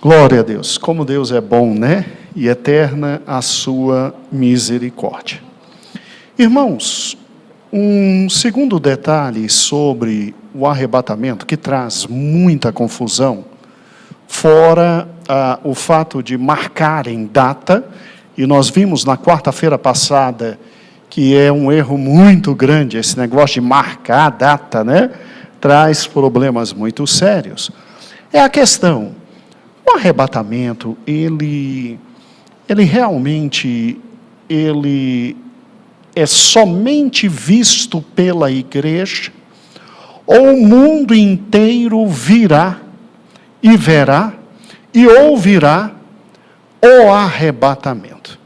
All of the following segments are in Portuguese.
Glória a Deus. Como Deus é bom, né? E eterna a sua misericórdia. Irmãos, um segundo detalhe sobre o arrebatamento que traz muita confusão, fora o fato de marcarem data, e nós vimos na quarta-feira passada que é um erro muito grande, esse negócio de marcar a data, né? Traz problemas muito sérios. É a questão, o arrebatamento, ele realmente é somente visto pela igreja, ou o mundo inteiro virá e verá e ouvirá o arrebatamento?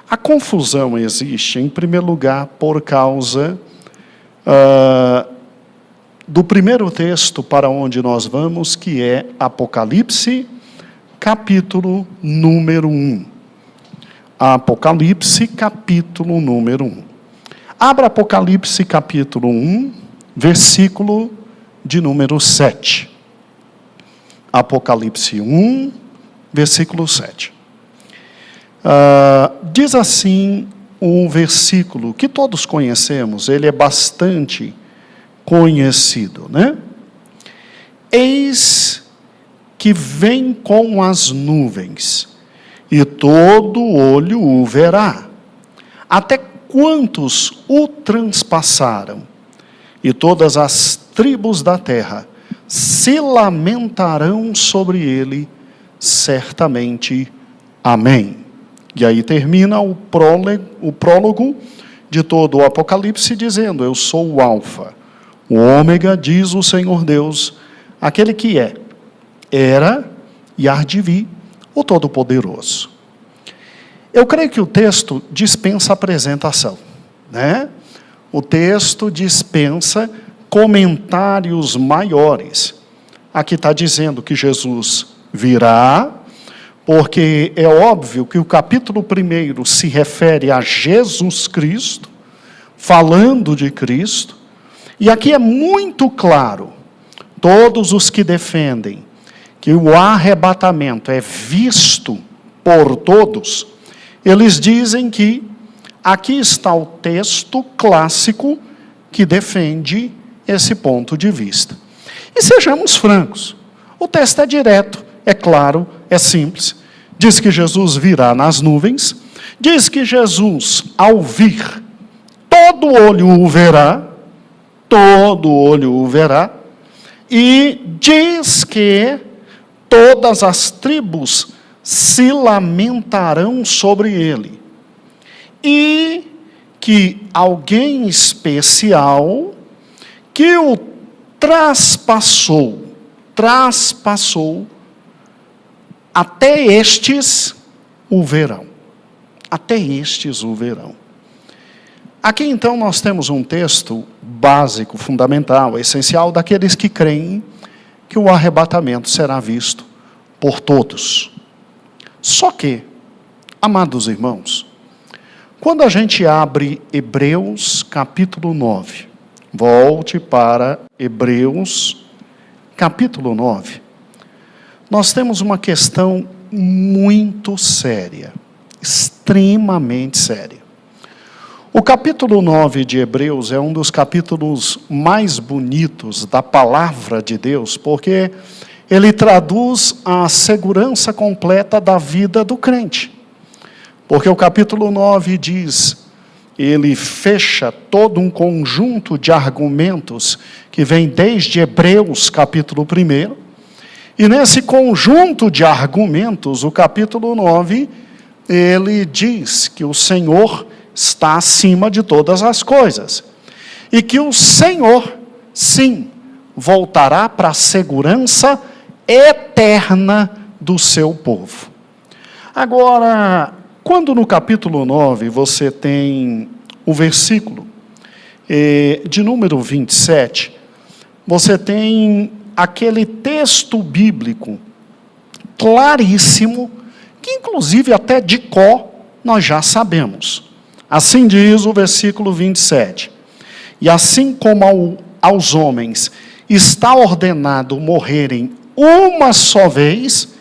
A confusão existe, em primeiro lugar, por causa do primeiro texto para onde nós vamos, que é Apocalipse, capítulo número 1. Apocalipse, capítulo número 1. Abra Apocalipse, capítulo 1, versículo de número 7. Apocalipse 1, versículo 7. Diz assim um versículo que todos conhecemos, ele é bastante conhecido, né? Eis que vem com as nuvens, e todo olho o verá, até quantos o transpassaram, e todas as tribos da terra se lamentarão sobre ele, certamente. Amém. E aí termina o prólogo de todo o Apocalipse, dizendo: eu sou o Alfa, o Ômega, diz o Senhor Deus, aquele que é, era e há de vir, o Todo-Poderoso. Eu creio que o texto dispensa apresentação, né? O texto dispensa comentários maiores. Aqui está dizendo que Jesus virá, porque é óbvio que o capítulo 1 se refere a Jesus Cristo, falando de Cristo, e aqui é muito claro, todos os que defendem que o arrebatamento é visto por todos, eles dizem que aqui está o texto clássico que defende esse ponto de vista. E sejamos francos, o texto é direto, é claro, é simples. Diz que Jesus virá nas nuvens, diz que Jesus, ao vir, todo olho o verá, e diz que todas as tribos se lamentarão sobre ele. E que alguém especial que o traspassou, até estes o verão. Até estes o verão. Aqui então nós temos um texto básico, fundamental, essencial, daqueles que creem que o arrebatamento será visto por todos. Só que, amados irmãos, quando a gente abre Hebreus capítulo 9, volte para Hebreus capítulo 9, nós temos uma questão muito séria, extremamente séria. O capítulo 9 de Hebreus é um dos capítulos mais bonitos da palavra de Deus, porque ele traduz a segurança completa da vida do crente. Porque o capítulo 9 diz, ele fecha todo um conjunto de argumentos que vem desde Hebreus capítulo 1, e nesse conjunto de argumentos, o capítulo 9, ele diz que o Senhor está acima de todas as coisas. E que o Senhor, sim, voltará para a segurança eterna do seu povo. Agora, quando no capítulo 9 você tem o versículo de número 27, você tem aquele texto bíblico claríssimo, que inclusive até de cor nós já sabemos. Assim diz o versículo 27. E assim como aos homens está ordenado morrerem uma só vez,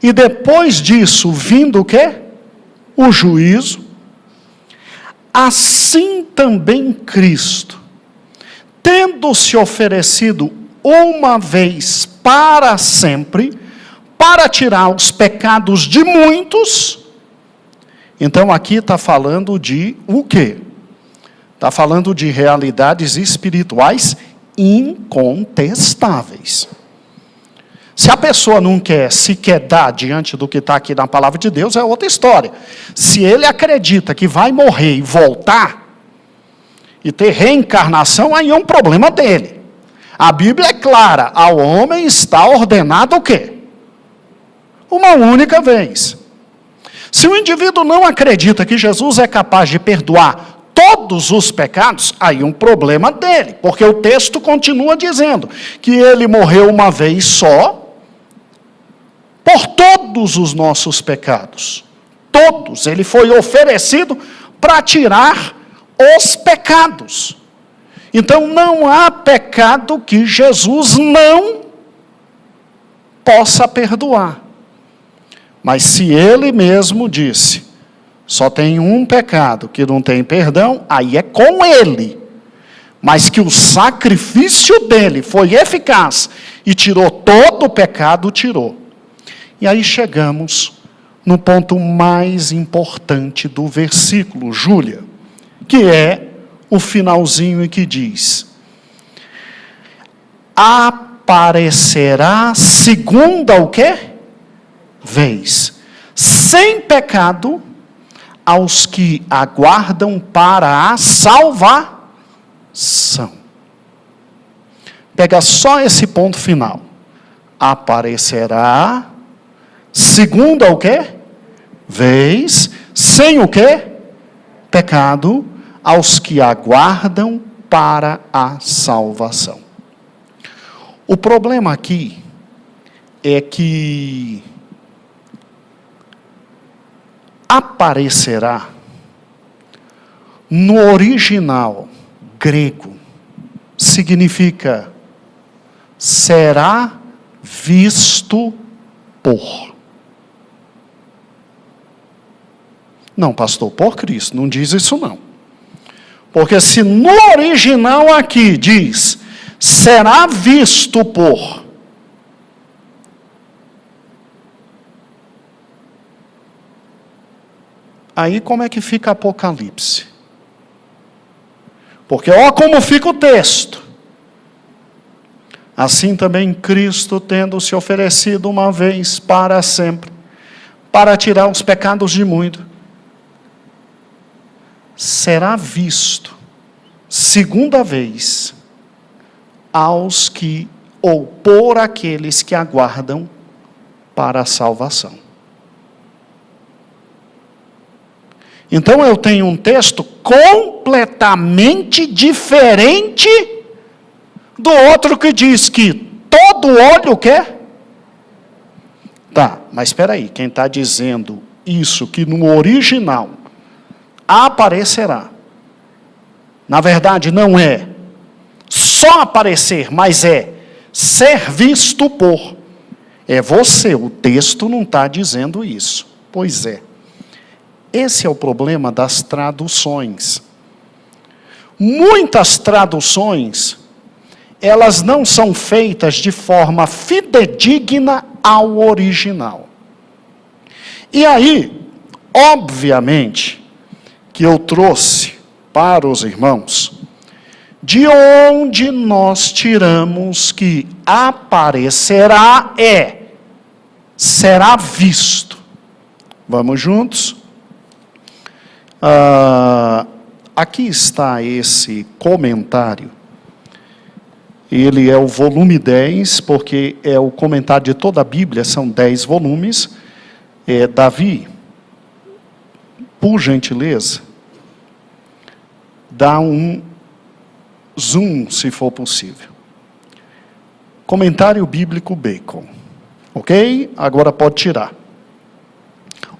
E depois disso, vindo o quê? O juízo. Assim também Cristo, tendo se oferecido uma vez para sempre, para tirar os pecados de muitos. Então aqui está falando de o quê? Está falando de realidades espirituais incontestáveis. Se a pessoa não quer se quedar diante do que está aqui na palavra de Deus, é outra história. Se ele acredita que vai morrer e voltar, e ter reencarnação, aí é um problema dele. A Bíblia é clara, ao homem está ordenado o quê? Uma única vez. Se o indivíduo não acredita que Jesus é capaz de perdoar todos os pecados, aí é um problema dele, porque o texto continua dizendo que ele morreu uma vez só, por todos os nossos pecados. Todos. Ele foi oferecido para tirar os pecados. Então não há pecado que Jesus não possa perdoar. Mas se ele mesmo disse, só tem um pecado que não tem perdão, aí é com ele. Mas que o sacrifício dele foi eficaz e tirou todo o pecado, tirou. E aí chegamos no ponto mais importante do versículo, Júlia, que é o finalzinho que diz: aparecerá segunda o quê? Vez, sem pecado, aos que aguardam para a salvação. Pega só esse ponto final. Aparecerá segunda o quê? Vez, sem o quê? Pecado, aos que aguardam para a salvação. O problema aqui é que aparecerá, no original grego, significa será visto por. Não, pastor, por Cristo, não diz isso não. Porque se no original aqui diz, será visto por, aí como é que fica Apocalipse? Porque olha como fica o texto. Assim também Cristo, tendo se oferecido uma vez para sempre, para tirar os pecados de muitos, será visto, segunda vez, aos que, ou por aqueles que aguardam para a salvação. Então eu tenho um texto completamente diferente do outro que diz que todo olho quer. Tá, mas espera aí, quem está dizendo isso, que no original aparecerá, na verdade não é só aparecer, mas é ser visto por. É você, o texto não está dizendo isso. Pois é. Esse é o problema das traduções. Muitas traduções, elas não são feitas de forma fidedigna ao original. E aí, obviamente, que eu trouxe para os irmãos, de onde nós tiramos que aparecerá será visto. Vamos juntos? Aqui está esse comentário. Ele é o volume 10, porque é o comentário de toda a Bíblia, são 10 volumes. Davi, por gentileza, dá um zoom, se for possível. Comentário bíblico Bacon. Ok? Agora pode tirar.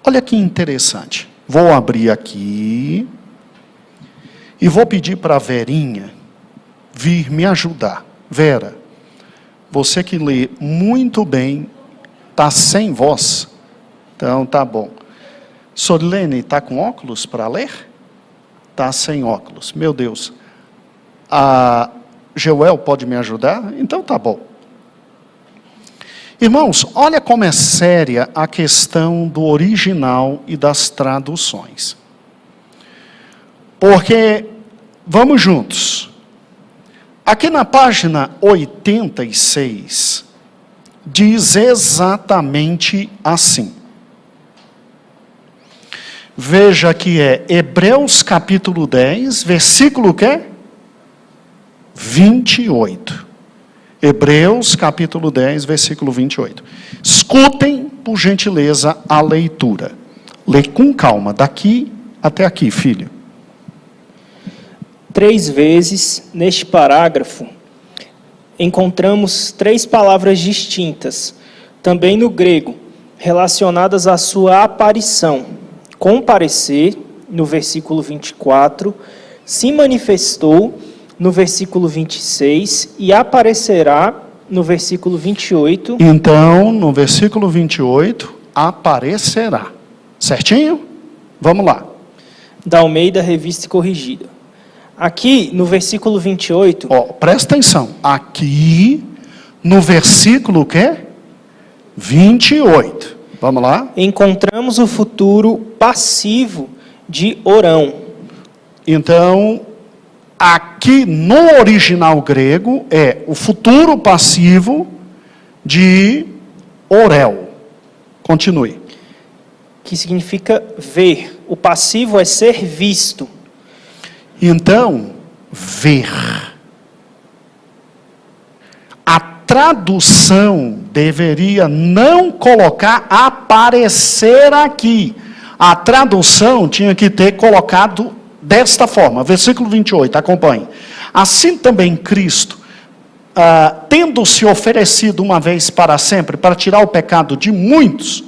Olha que interessante. Vou abrir aqui e vou pedir para a Verinha vir me ajudar. Vera, você que lê muito bem, está sem voz, Então, tá bom. Sorilene, está com óculos para ler? Está sem óculos. Meu Deus. A Joel pode me ajudar? Então, tá bom. Irmãos, olha como é séria a questão do original e das traduções. Porque, vamos juntos. Aqui na página 86, diz exatamente assim. Veja que é Hebreus capítulo 10, versículo quê? 28. Hebreus capítulo 10, versículo 28. Escutem, por gentileza, a leitura. Lê com calma, daqui até aqui, filho. 3 vezes, neste parágrafo, encontramos 3 palavras distintas, também no grego, relacionadas à sua aparição. Comparecer, no versículo 24, se manifestou, no versículo 26, e aparecerá, no versículo 28. Então, no versículo 28, aparecerá. Certinho? Vamos lá. Da Almeida, Revista e Corrigida. Aqui, no versículo 28... presta atenção. Aqui, no versículo o quê? 28. Vamos lá. Encontramos o futuro passivo de orão. Então, aqui no original grego, é o futuro passivo de orel. Continue. Que significa ver. O passivo é ser visto. Então, ver. A tradução deveria não colocar aparecer aqui. A tradução tinha que ter colocado desta forma. Versículo 28, acompanhe. Assim também Cristo, tendo se oferecido uma vez para sempre, para tirar o pecado de muitos,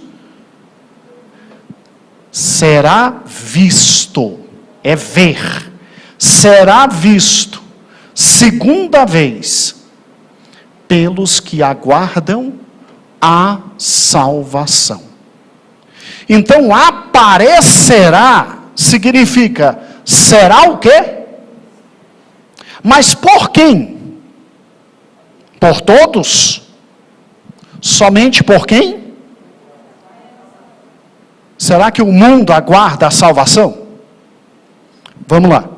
será visto, é ver, será visto, segunda vez, pelos que aguardam a salvação. Então, aparecerá, significa, será o quê? Mas por quem? Por todos? Somente por quem? Será que o mundo aguarda a salvação? Vamos lá.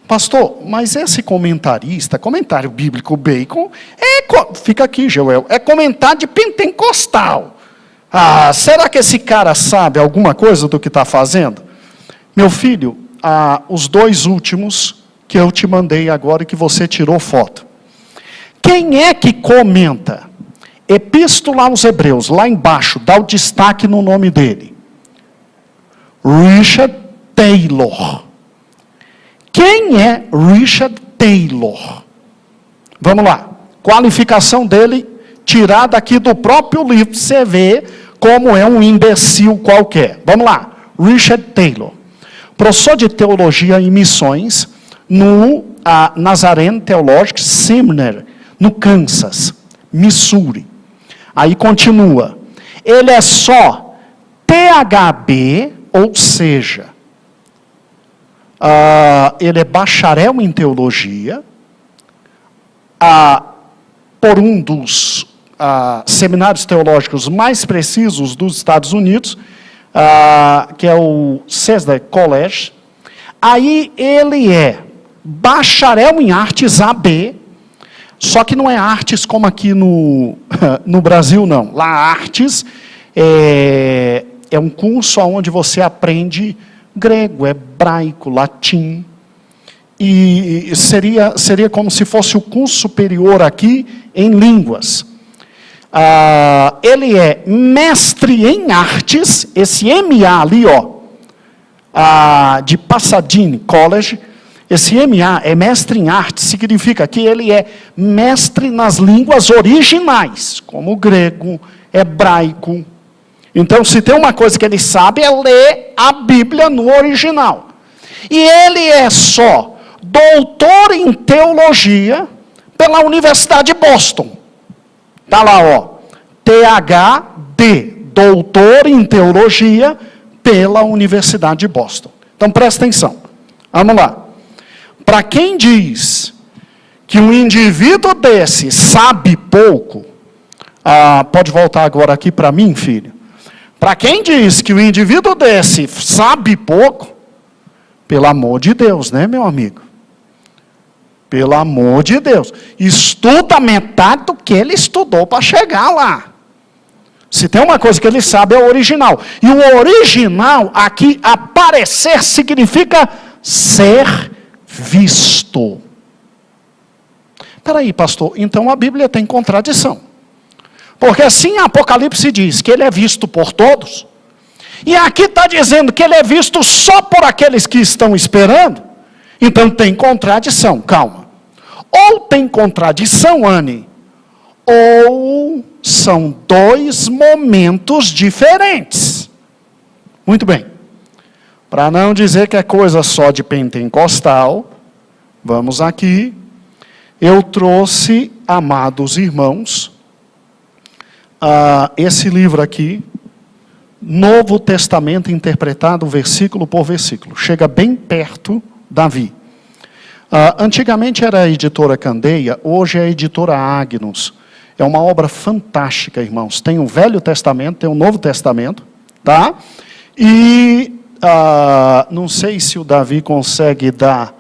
Pastor, mas esse comentarista, comentário bíblico Bacon, fica aqui, Joel, é comentário de pentecostal. Será que esse cara sabe alguma coisa do que está fazendo? Meu filho, os 2 últimos que eu te mandei agora e que você tirou foto. Quem é que comenta? Epístola aos Hebreus, lá embaixo, dá o destaque no nome dele. Richard Taylor. Quem é Richard Taylor? Vamos lá. Qualificação dele, tirada aqui do próprio livro, você vê como é um imbecil qualquer. Vamos lá. Richard Taylor. Professor de Teologia e Missões no Nazarene Theological Seminary, no Kansas, Missouri. Aí continua. Ele é só THB, ou seja, ele é bacharel em teologia, por um dos seminários teológicos mais precisos dos Estados Unidos, que é o Cesar College. Aí ele é bacharel em artes AB, só que não é artes como aqui no Brasil, não. Lá artes é um curso onde você aprende grego, hebraico, latim, e seria como se fosse o curso superior aqui em línguas. Ele é mestre em artes, esse MA ali, de Pasadena College, esse MA é mestre em artes, significa que ele é mestre nas línguas originais, como grego, hebraico. Então, se tem uma coisa que ele sabe, é ler a Bíblia no original. E ele é só doutor em teologia pela Universidade de Boston. Está lá, THD, doutor em teologia pela Universidade de Boston. Então, presta atenção. Vamos lá. Para quem diz que um indivíduo desse sabe pouco, pode voltar agora aqui para mim, filho. Para quem diz que o indivíduo desse sabe pouco, pelo amor de Deus, né, meu amigo? Pelo amor de Deus. Estuda metade do que ele estudou para chegar lá. Se tem uma coisa que ele sabe, é o original. E o original, aqui, aparecer, significa ser visto. Espera aí, pastor, então a Bíblia tem contradição. Porque assim Apocalipse diz que ele é visto por todos, e aqui está dizendo que ele é visto só por aqueles que estão esperando, então tem contradição, calma. Ou tem contradição, Anne, ou são dois momentos diferentes. Muito bem. Para não dizer que é coisa só de pentecostal, vamos aqui. Eu trouxe, amados irmãos, esse livro aqui, Novo Testamento interpretado versículo por versículo. Chega bem perto, Davi. Antigamente era a editora Candeia, hoje é a editora Agnus. É uma obra fantástica, irmãos. Tem o Velho Testamento, tem o Novo Testamento, tá? E não sei se o Davi consegue dar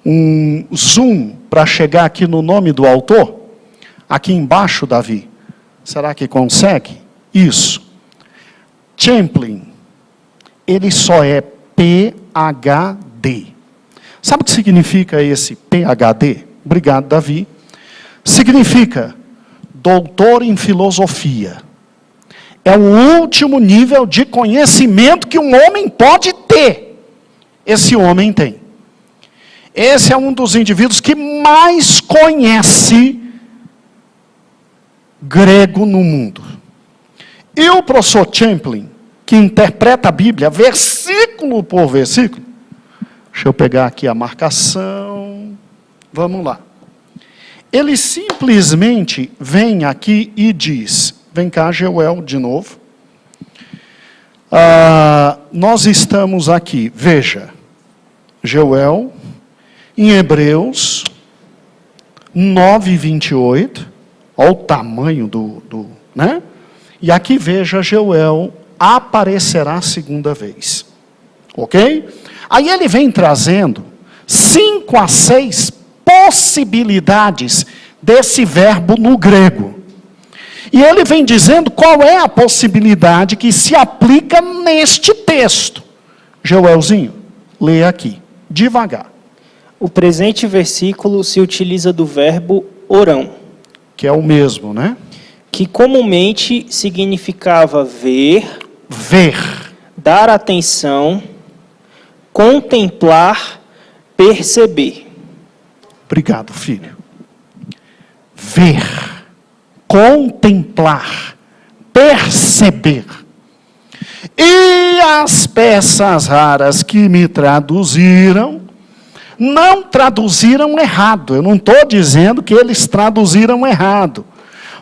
um zoom para chegar aqui no nome do autor. Aqui embaixo, Davi. Será que consegue? Isso. Champlin. Ele só é PhD. Sabe o que significa esse PhD? Obrigado, Davi. Significa doutor em filosofia. É o último nível de conhecimento que um homem pode ter. Esse homem tem. Esse é um dos indivíduos que mais conhece grego no mundo. E o professor Champlin, que interpreta a Bíblia versículo por versículo, deixa eu pegar aqui a marcação, vamos lá. Ele simplesmente vem aqui e diz, vem cá, Joel, de novo. Nós estamos aqui, veja, Joel, em Hebreus 9:28, olha o tamanho né? E aqui veja, Joel aparecerá segunda vez. Ok? Aí ele vem trazendo 5 a 6 possibilidades desse verbo no grego. E ele vem dizendo qual é a possibilidade que se aplica neste texto. Joelzinho, lê aqui, devagar. O presente versículo se utiliza do verbo orão, que é o mesmo, né? Que comumente significava ver, dar atenção, contemplar, perceber. Obrigado, filho. Ver, contemplar, perceber. E as peças raras que me traduziram, não traduziram errado. Eu não estou dizendo que eles traduziram errado.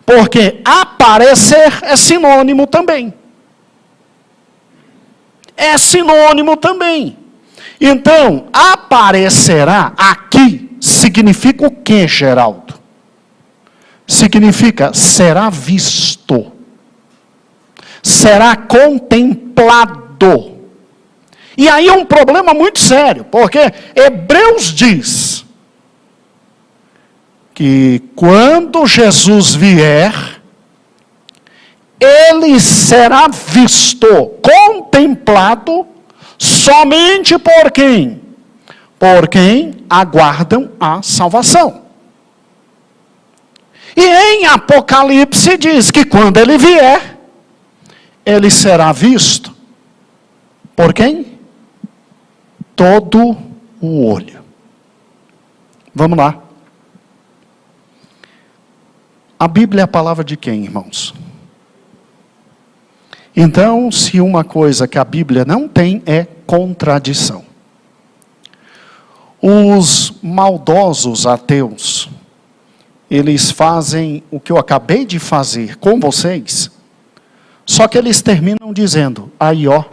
Porque aparecer é sinônimo também. É sinônimo também. Então, aparecerá aqui significa o que, Geraldo? Significa será visto. Será contemplado. E aí é um problema muito sério, porque Hebreus diz que quando Jesus vier, ele será visto, contemplado, somente por quem? Por quem aguardam a salvação. E em Apocalipse diz que quando ele vier, ele será visto por quem? Todo o olho. Vamos lá. A Bíblia é a palavra de quem, irmãos? Então, se uma coisa que a Bíblia não tem é contradição. Os maldosos ateus, eles fazem o que eu acabei de fazer com vocês, Só que eles terminam dizendo, aí ó,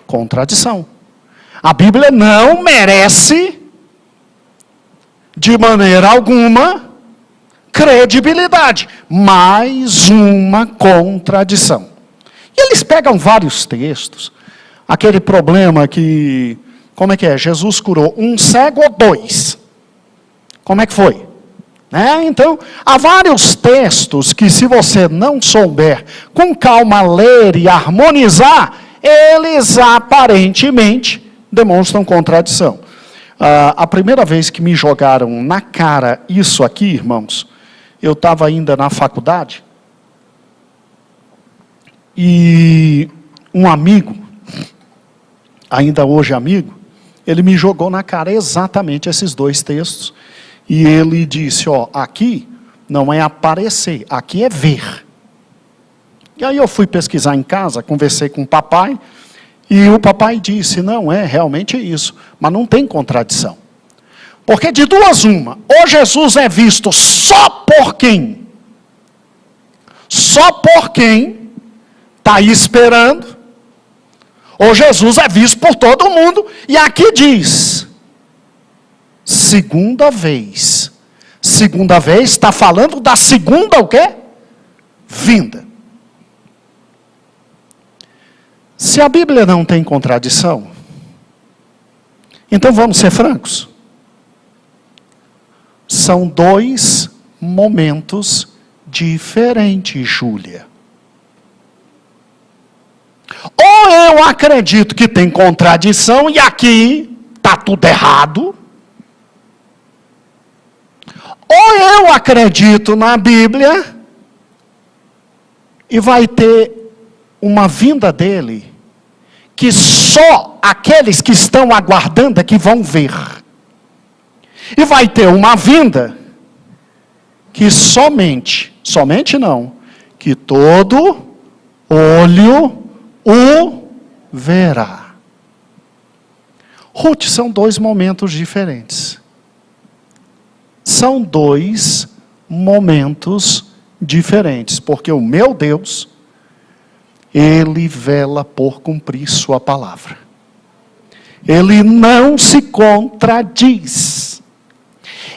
contradição. A Bíblia não merece, de maneira alguma, credibilidade. Mais uma contradição. E eles pegam vários textos. Aquele problema que, como é que é? Jesus curou um cego ou dois? Como é que foi? Então, há vários textos que, se você não souber com calma ler e harmonizar, eles aparentemente demonstram contradição. A primeira vez que me jogaram na cara isso aqui, irmãos, eu estava ainda na faculdade, e um amigo, ainda hoje amigo, ele me jogou na cara exatamente esses dois textos, e ele disse, ó, aqui não é aparecer, aqui é ver. E aí eu fui pesquisar em casa, conversei com o papai, e o papai disse, não, realmente isso, mas não tem contradição. Porque de duas uma, ou Jesus é visto só por quem? Só por quem está aí esperando, ou Jesus é visto por todo mundo, e aqui diz, segunda vez. Segunda vez está falando da segunda o quê? Vinda. Se a Bíblia não tem contradição, então vamos ser francos. São dois momentos diferentes, Júlia. Ou eu acredito que tem contradição e aqui está tudo errado, ou eu acredito na Bíblia e vai ter uma vinda dele que só aqueles que estão aguardando é que vão ver. E vai ter uma vinda que somente não, que todo olho o verá. Ruth, são dois momentos diferentes. São dois momentos diferentes, porque o meu Deus, Ele vela por cumprir sua palavra. Ele não se contradiz.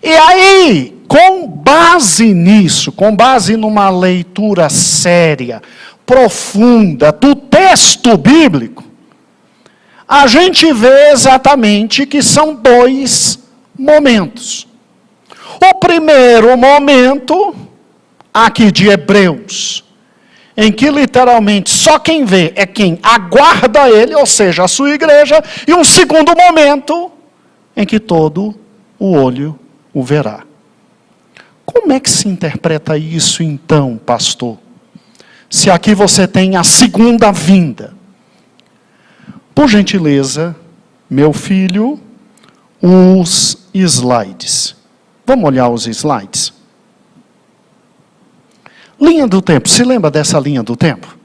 E aí, com base nisso, com base numa leitura séria, profunda do texto bíblico, a gente vê exatamente que são dois momentos. O primeiro momento, aqui de Hebreus, em que literalmente só quem vê é quem aguarda ele, ou seja, a sua igreja, e um segundo momento, em que todo o olho o verá. Como é que se interpreta isso então, pastor? Se aqui você tem a segunda vinda. Por gentileza, meu filho, os slides. Vamos olhar os slides? Linha do tempo, se lembra dessa linha do tempo?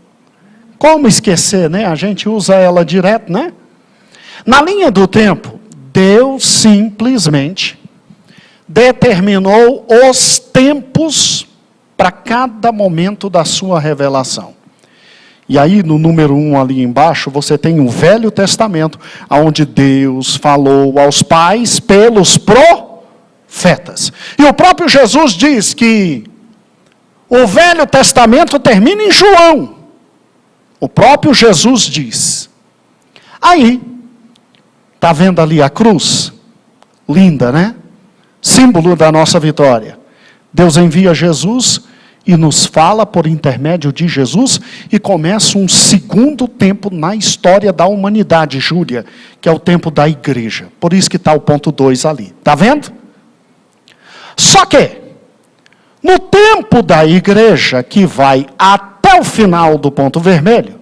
Como esquecer, né? A gente usa ela direto, né? Na linha do tempo, Deus simplesmente determinou os tempos para cada momento da sua revelação. E aí, no número 1 ali embaixo, você tem o Velho Testamento, onde Deus falou aos pais pelos profetas. E o próprio Jesus diz que o Velho Testamento termina em João. O próprio Jesus diz. Aí, está vendo ali a cruz? Linda, né? Símbolo da nossa vitória. Deus envia Jesus e nos fala por intermédio de Jesus e começa um segundo tempo na história da humanidade, Júlia, que é o tempo da igreja. Por isso que está o ponto 2 ali. Está vendo? Só que, no tempo da igreja, que vai até o final do ponto vermelho,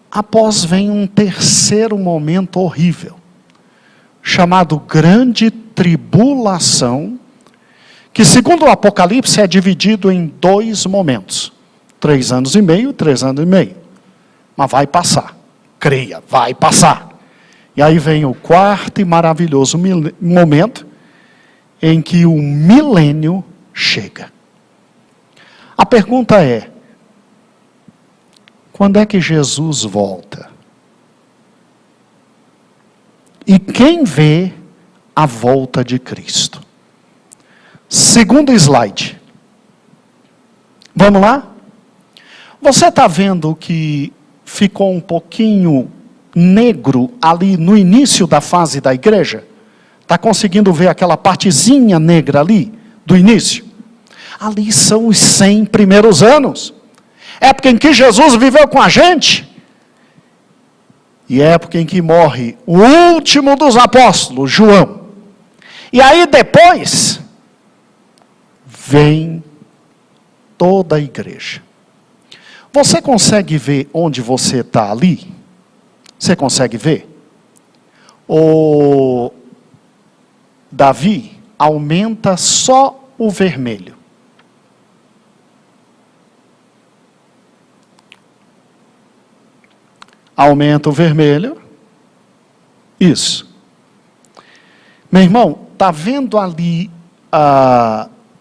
após vem um terceiro momento horrível, chamado grande tribulação, que segundo o Apocalipse é dividido em 2 momentos. 3 anos e meio, 3 anos e meio. Mas vai passar. Creia, vai passar. E aí vem o quarto e maravilhoso momento, em que o milênio chega. A pergunta é, Quando é que Jesus volta? E quem vê a volta de Cristo? Segundo slide. Vamos lá? Você está vendo que ficou um pouquinho negro ali no início da fase da igreja? Está conseguindo ver aquela partezinha negra ali, do início? Ali são os 100 primeiros anos. Época em que Jesus viveu com a gente. E época em que morre o último dos apóstolos, João. E aí depois, vem toda a igreja. Você consegue ver onde você está ali? Você consegue ver? O Davi aumenta só o vermelho. Aumenta o vermelho. Isso. Meu irmão, está vendo ali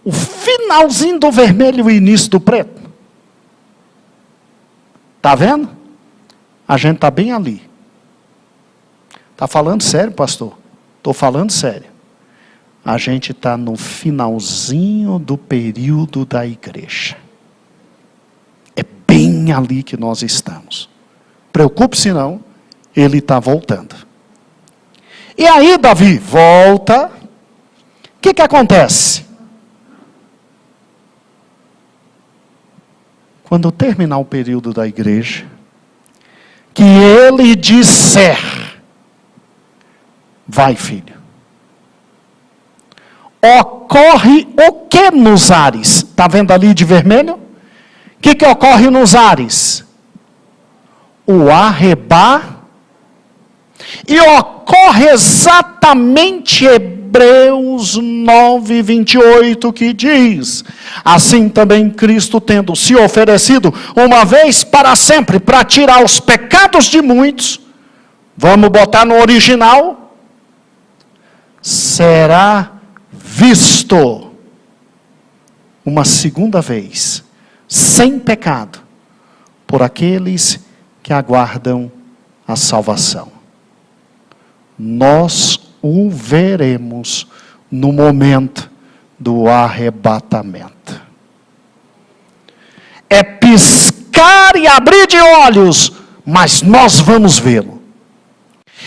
o finalzinho do vermelho e o início do preto? Está vendo? A gente está bem ali. Está falando sério, pastor? Estou falando sério. A gente está no finalzinho do período da igreja. É bem ali que nós estamos. Preocupe-se não, ele está voltando. E aí Davi volta. O que acontece? Quando terminar o período da igreja, que ele disser, vai filho. Ocorre o que nos ares? Está vendo ali de vermelho? O que ocorre nos ares? O arrebatamento. E ocorre exatamente Hebreus 9, 28, que diz: assim também Cristo, tendo se oferecido uma vez para sempre, para tirar os pecados de muitos, vamos botar no original, será visto uma segunda vez, sem pecado, por aqueles que aguardam a salvação. Nós o veremos no momento do arrebatamento. É piscar e abrir de olhos, mas nós vamos vê-lo.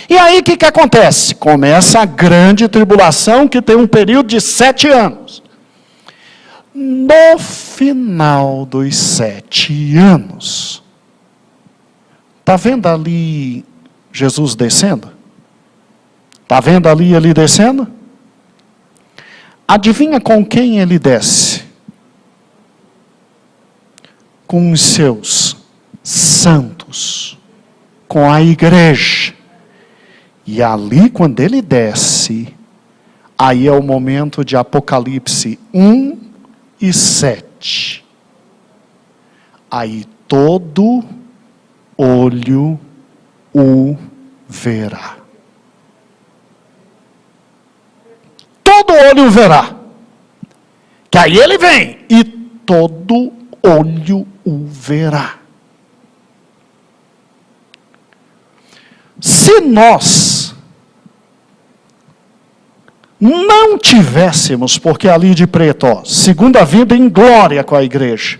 E aí o que acontece? Começa a grande tribulação, que tem um período de 7 anos. No final dos 7 anos, está vendo ali Jesus descendo? Está vendo ali ele descendo? Adivinha com quem ele desce? Com os seus santos, com a igreja. E ali, quando ele desce, aí é o momento de Apocalipse 1 e 7. Aí todo olho o verá. Todo olho o verá. Que aí ele vem e todo olho o verá. Se nós não tivéssemos, porque ali de preto, segunda vinda em glória com a igreja.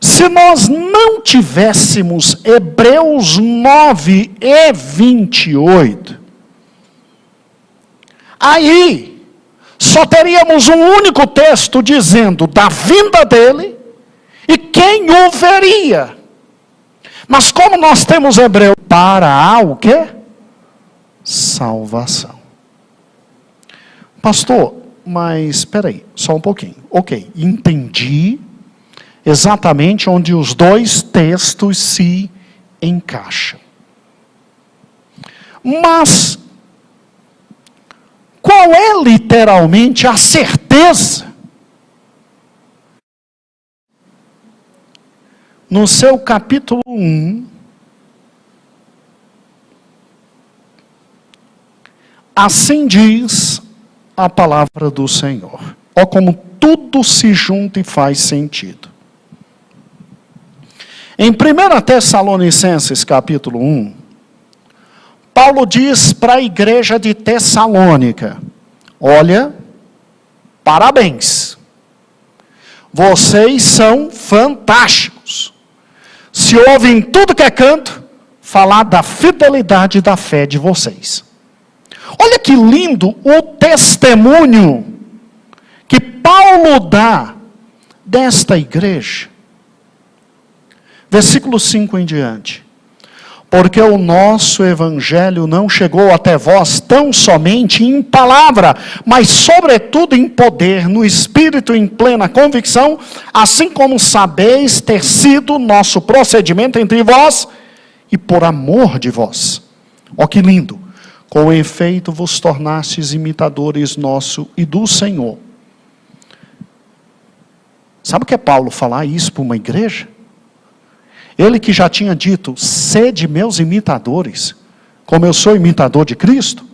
Se nós não tivéssemos Hebreus 9 e 28, aí só teríamos um único texto dizendo da vinda dele e quem o veria. Mas como nós temos Hebreu para o quê? Salvação. Pastor, mas espera aí, só um pouquinho. Ok, entendi exatamente onde os dois textos se encaixam. Mas qual é literalmente a certeza? No seu capítulo 1, assim diz a palavra do Senhor. Ó como tudo se junta e faz sentido. Em 1 Tessalonicenses, capítulo 1, Paulo diz para a igreja de Tessalônica: olha, parabéns, vocês são fantásticos. Se ouvem tudo que é canto, falar da fidelidade da fé de vocês. Olha que lindo o testemunho que Paulo dá desta igreja. Versículo 5 em diante. Porque o nosso evangelho não chegou até vós tão somente em palavra, mas sobretudo em poder, no espírito, em plena convicção, assim como sabeis ter sido nosso procedimento entre vós e por amor de vós. Ó que lindo! Com efeito vos tornastes imitadores nosso e do Senhor. Sabe o que é Paulo falar isso para uma igreja? Ele que já tinha dito: sede meus imitadores, como eu sou imitador de Cristo.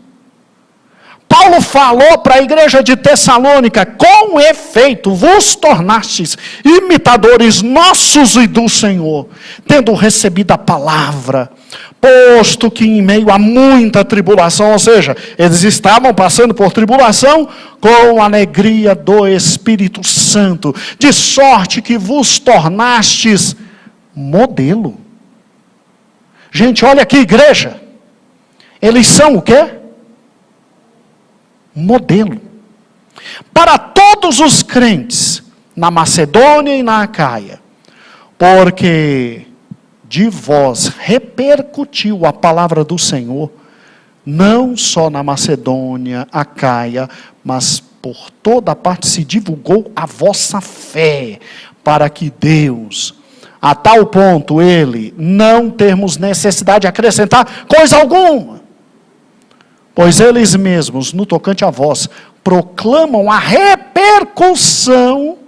Paulo falou para a igreja de Tessalônica: com efeito vos tornastes imitadores nossos e do Senhor, tendo recebido a palavra, posto que em meio a muita tribulação, ou seja, eles estavam passando por tribulação, com alegria do Espírito Santo, de sorte que vos tornastes modelo. Gente, olha aqui, igreja, eles são o quê? Modelo. Para todos os crentes, na Macedônia e na Acaia, porque de vós repercutiu a palavra do Senhor, não só na Macedônia, Acaia, mas por toda parte se divulgou a vossa fé, para que Deus, a tal ponto ele, não termos necessidade de acrescentar coisa alguma, pois eles mesmos, no tocante a vós, proclamam a repercussão.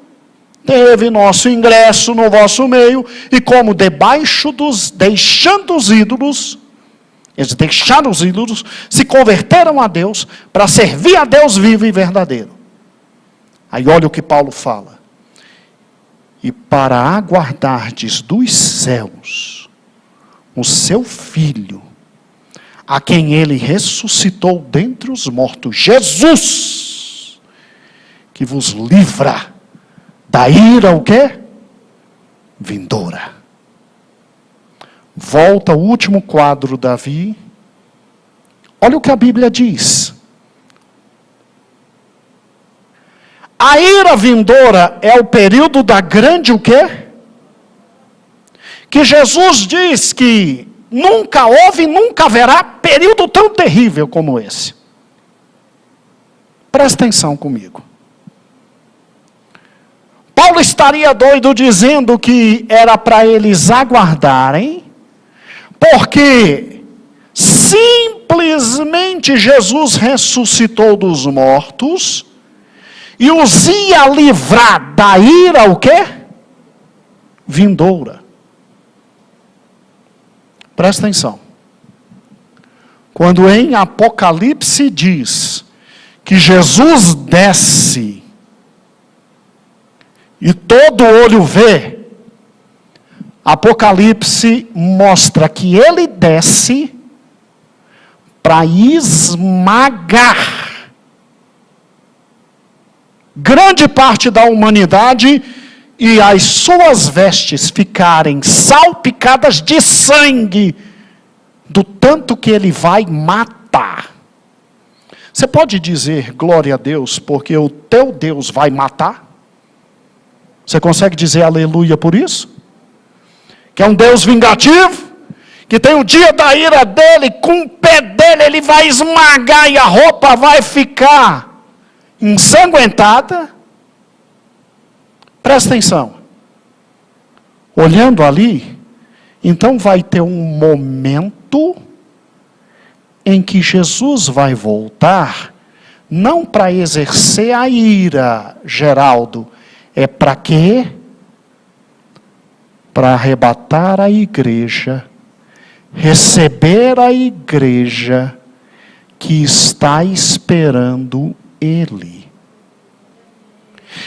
Teve nosso ingresso no vosso meio, e como deixando os ídolos, eles deixaram os ídolos, se converteram a Deus, para servir a Deus vivo e verdadeiro. Aí olha o que Paulo fala: e para aguardardes dos céus o seu Filho, a quem ele ressuscitou dentre os mortos, Jesus, que vos livra da ira, o quê? Vindoura. Volta ao último quadro, Davi. Olha o que a Bíblia diz. A ira vindoura é o período da grande o quê? Que Jesus diz que nunca houve e nunca haverá período tão terrível como esse. Presta atenção comigo. Paulo estaria doido dizendo que era para eles aguardarem, porque simplesmente Jesus ressuscitou dos mortos e os ia livrar da ira, o quê? Vindoura. Presta atenção. Quando em Apocalipse diz que Jesus desce e todo olho vê, Apocalipse mostra que ele desce para esmagar grande parte da humanidade e as suas vestes ficarem salpicadas de sangue, do tanto que ele vai matar. Você pode dizer glória a Deus, porque o teu Deus vai matar? Você consegue dizer aleluia por isso? Que é um Deus vingativo, que tem o dia da ira dele, com o pé dele ele vai esmagar e a roupa vai ficar ensanguentada. Presta atenção. Olhando ali, então vai ter um momento em que Jesus vai voltar, não para exercer a ira, Geraldo, é para quê? Para arrebatar a igreja, receber a igreja que está esperando ele.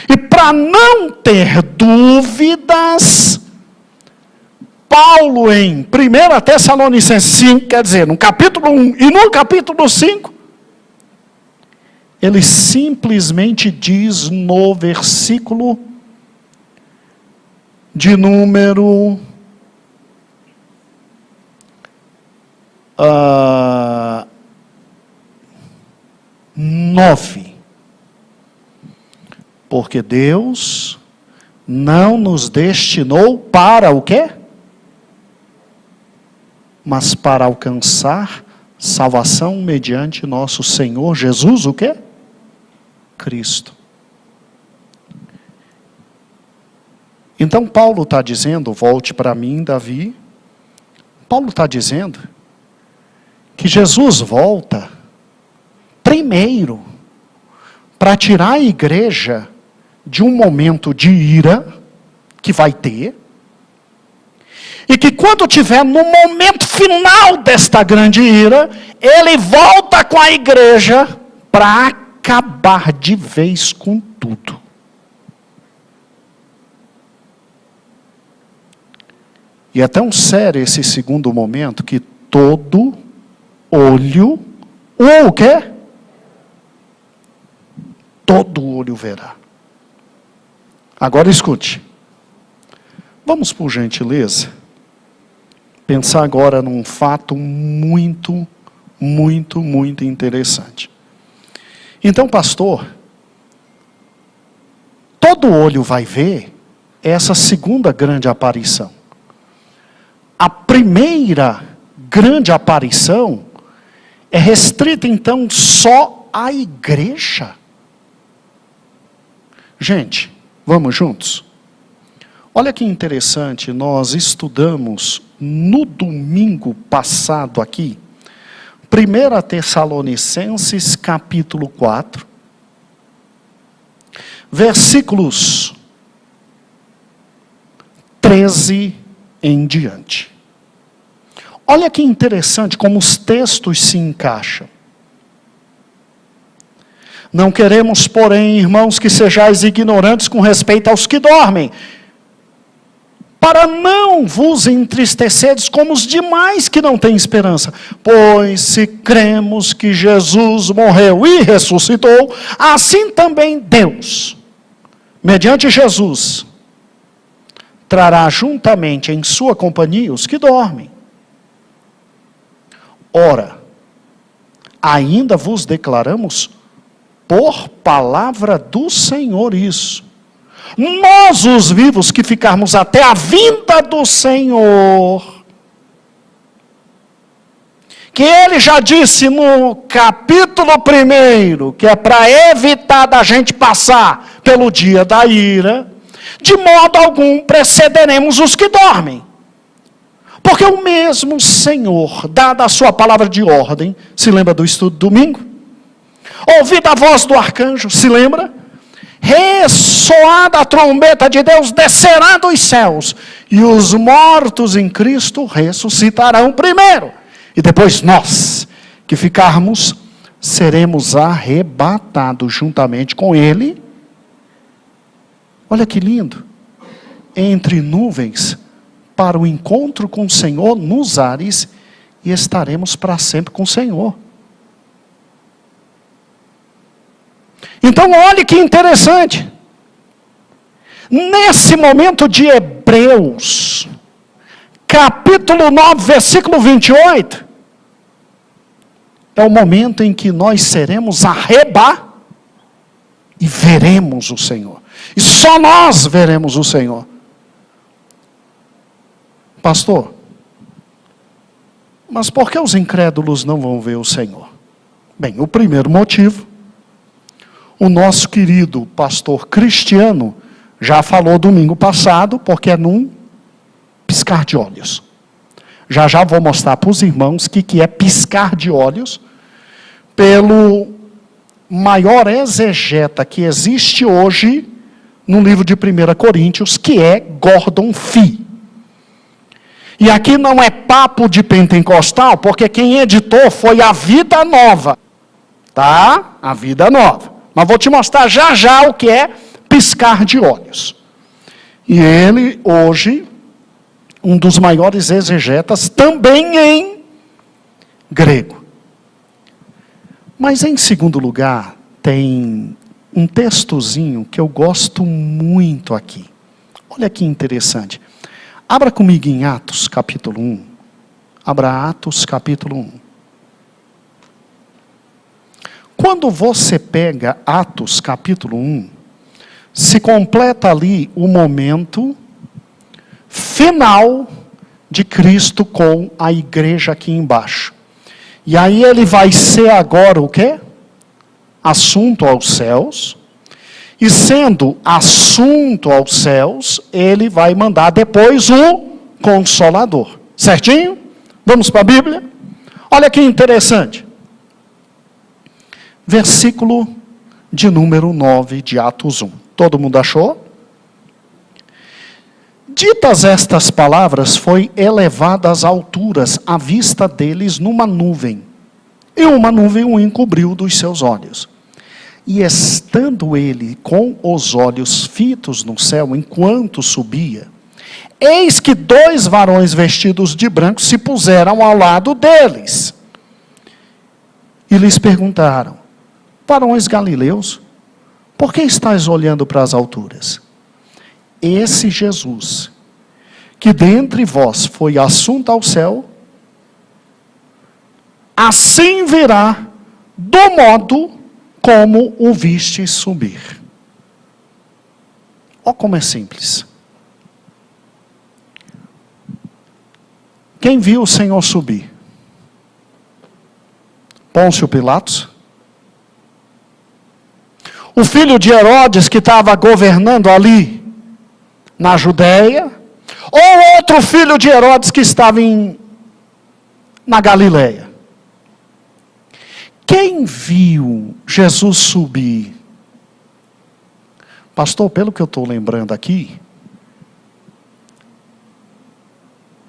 E para não ter dúvidas, Paulo em 1 Tessalonicenses 5, quer dizer, no capítulo 1 e no capítulo 5, ele simplesmente diz no versículo de número 9. Porque Deus não nos destinou para o quê? Mas para alcançar salvação mediante nosso Senhor Jesus, o quê? Cristo. Então Paulo está dizendo, volte para mim, Davi. Paulo está dizendo que Jesus volta primeiro para tirar a igreja de um momento de ira que vai ter, e que quando tiver no momento final desta grande ira, ele volta com a igreja para acabar de vez com tudo. E é tão sério esse segundo momento que todo olho, o quê? Todo olho verá. Agora escute. Vamos, por gentileza, pensar agora num fato muito interessante. Então, pastor, todo olho vai ver essa segunda grande aparição. A primeira grande aparição é restrita, então, só à igreja. Gente, vamos juntos? Olha que interessante, nós estudamos no domingo passado aqui, 1 Tessalonicenses capítulo 4, versículos 13 em diante. Olha que interessante como os textos se encaixam. Não queremos, porém, irmãos, que sejais ignorantes com respeito aos que dormem, para não vos entristeceres como os demais que não têm esperança. Pois se cremos que Jesus morreu e ressuscitou, assim também Deus, mediante Jesus, trará juntamente em sua companhia os que dormem. Ora, ainda vos declaramos por palavra do Senhor isso. Nós, os vivos, que ficarmos até a vinda do Senhor, que ele já disse no capítulo 1, que é para evitar da gente passar pelo dia da ira, de modo algum precederemos os que dormem. Porque o mesmo Senhor, dada a sua palavra de ordem, se lembra do estudo domingo? Ouvida a voz do arcanjo, se lembra? Ressoada a trombeta de Deus, descerá dos céus, e os mortos em Cristo ressuscitarão primeiro. E depois nós, que ficarmos, seremos arrebatados juntamente com Ele. Olha que lindo. Entre nuvens, para o encontro com o Senhor nos ares, e estaremos para sempre com o Senhor. Então, olhe que interessante. Nesse momento de Hebreus, capítulo 9, versículo 28, é o momento em que nós seremos arrebatados e veremos o Senhor. E só nós veremos o Senhor. Pastor, mas por que os incrédulos não vão ver o Senhor? Bem, o primeiro motivo, o nosso querido pastor Cristiano já falou domingo passado, porque é num piscar de olhos. Já vou mostrar para os irmãos o que é piscar de olhos, pelo maior exegeta que existe hoje no livro de 1 Coríntios, que é Gordon Fee. E aqui não é papo de pentecostal, porque quem editou foi a Vida Nova. Tá? A Vida Nova. Mas vou te mostrar já o que é piscar de olhos. E ele, hoje, um dos maiores exegetas, também em grego. Mas em segundo lugar, tem um textozinho que eu gosto muito aqui. Olha que interessante. Abra comigo em Atos, capítulo 1. Abra Atos, capítulo 1. Quando você pega Atos, capítulo 1, se completa ali o momento final de Cristo com a igreja aqui embaixo. E aí ele vai ser agora o quê? Assunto aos céus. E sendo assunto aos céus, ele vai mandar depois o Consolador. Certinho? Vamos para a Bíblia? Olha que interessante. Versículo de número 9 de Atos 1. Todo mundo achou? Ditas estas palavras, foi elevada às alturas a vista deles numa nuvem. E uma nuvem o encobriu dos seus olhos. E estando ele com os olhos fitos no céu, enquanto subia, eis que 2 varões vestidos de branco se puseram ao lado deles. E lhes perguntaram: varões galileus, por que estáis olhando para as alturas? Esse Jesus, que dentre vós foi assunto ao céu, assim virá do modo como o viste subir. Olha como é simples. Quem viu o Senhor subir? Pôncio Pilatos? O filho de Herodes que estava governando ali na Judéia? Ou outro filho de Herodes que estava na Galileia? Quem viu Jesus subir? Pastor, pelo que eu estou lembrando aqui,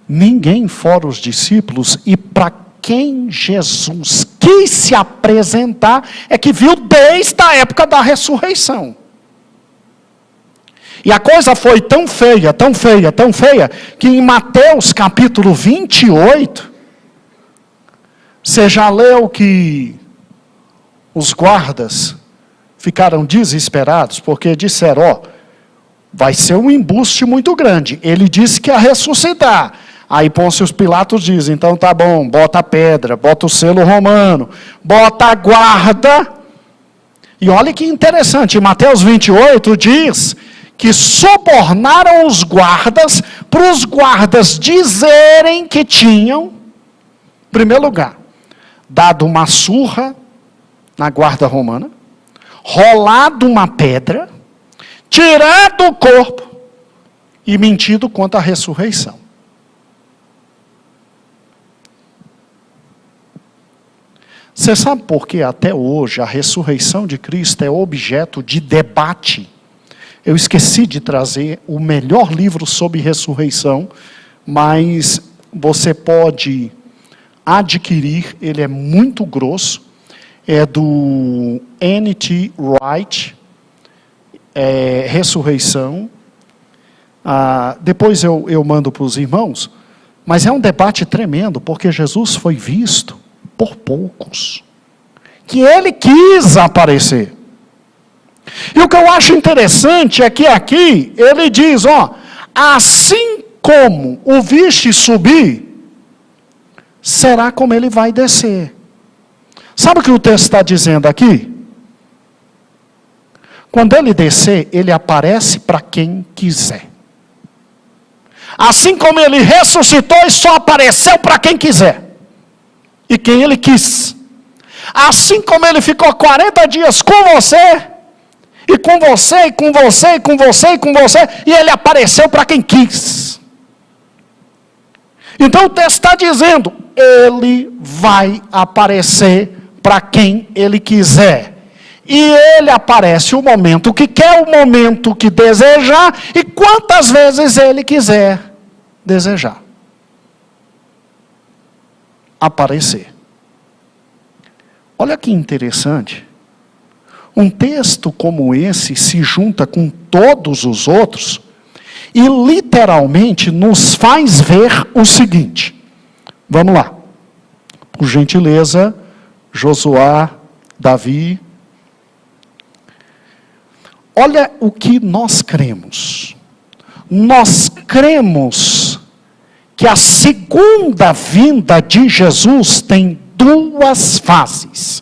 ninguém fora os discípulos, e para quem Jesus quis se apresentar, é que viu desde a época da ressurreição. E a coisa foi tão feia, tão feia, tão feia, que em Mateus capítulo 28, você já leu que os guardas ficaram desesperados, porque disseram: ó, vai ser um embuste muito grande. Ele disse que ia ressuscitar. Aí Pôncio Pilatos diz: então tá bom, bota a pedra, bota o selo romano, bota a guarda. E olha que interessante, em Mateus 28 diz que subornaram os guardas, para os guardas dizerem que tinham, em primeiro lugar, dado uma surra na guarda romana, rolado uma pedra, tirado o corpo e mentido quanto à ressurreição. Você sabe por que até hoje a ressurreição de Cristo é objeto de debate? Eu esqueci de trazer o melhor livro sobre ressurreição, mas você pode adquirir, ele é muito grosso, é do N.T. Wright, Ressurreição. Depois eu mando para os irmãos, mas é um debate tremendo, porque Jesus foi visto por poucos, que ele quis aparecer. E o que eu acho interessante é que aqui ele diz, ó, assim como o viste subir, será como ele vai descer. Sabe o que o texto está dizendo aqui? Quando ele descer, ele aparece para quem quiser. Assim como ele ressuscitou e só apareceu para quem quiser. E quem ele quis. Assim como ele ficou 40 dias com você, e com você, e com você, e com você, e com você, e ele apareceu para quem quis. Então o texto está dizendo, ele vai aparecer para quem ele quiser. E ele aparece o momento que quer, o momento que desejar, e quantas vezes ele quiser desejar. Aparecer. Olha que interessante. Um texto como esse se junta com todos os outros, e literalmente nos faz ver o seguinte. Vamos lá. Por gentileza, Josué, Davi. Olha o que nós cremos. Nós cremos que a segunda vinda de Jesus tem duas fases.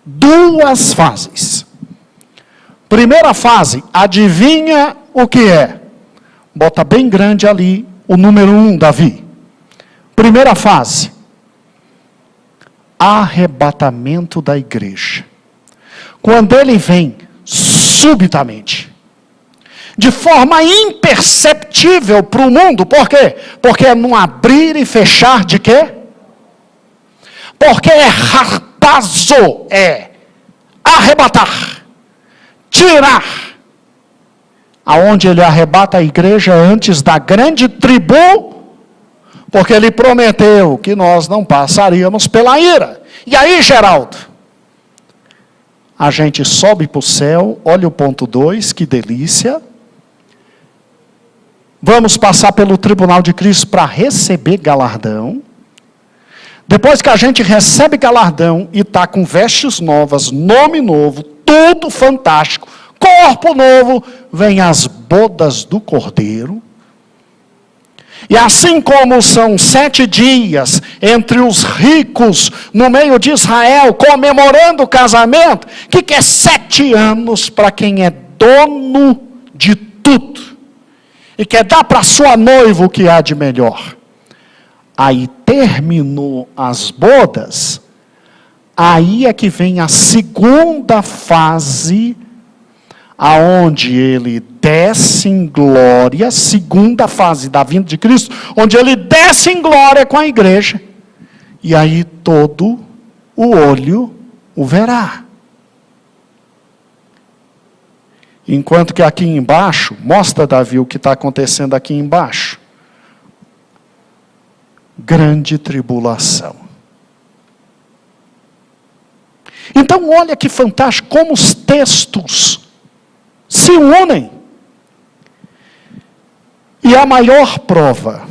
Duas fases. Primeira fase, adivinha o que é? Bota bem grande ali o número 1, Davi. Primeira fase, arrebatamento da igreja. Quando ele vem subitamente, de forma imperceptível para o mundo. Por quê? Porque é num abrir e fechar de quê? Porque é harpazo, é arrebatar, tirar. Aonde ele arrebata a igreja antes da grande tribu, porque ele prometeu que nós não passaríamos pela ira. E aí, Geraldo? A gente sobe para o céu, olha o ponto 2, que delícia. Vamos passar pelo tribunal de Cristo para receber galardão. Depois que a gente recebe galardão e está com vestes novas, nome novo, tudo fantástico, corpo novo, vem as bodas do Cordeiro. E assim como são 7 dias entre os ricos no meio de Israel, comemorando o casamento, o que é 7 anos para quem é dono de tudo? E quer dar para sua noiva o que há de melhor. Aí terminou as bodas, aí é que vem a segunda fase, aonde ele desce em glória, segunda fase da vinda de Cristo, onde ele desce em glória com a igreja, e aí todo o olho o verá. Enquanto que aqui embaixo, mostra, Davi, o que está acontecendo aqui embaixo. Grande tribulação. Então, olha que fantástico, como os textos se unem. E a maior prova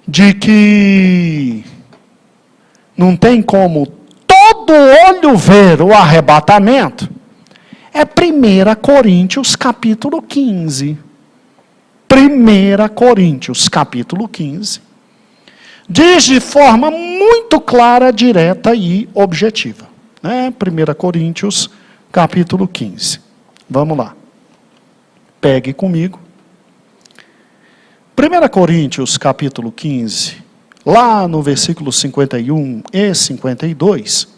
de que não tem como todo olho ver o arrebatamento é 1 Coríntios capítulo 15. 1 Coríntios capítulo 15. Diz de forma muito clara, direta e objetiva. 1 Coríntios capítulo 15. Vamos lá. Pegue comigo. 1 Coríntios capítulo 15, lá no versículo 51 e 52,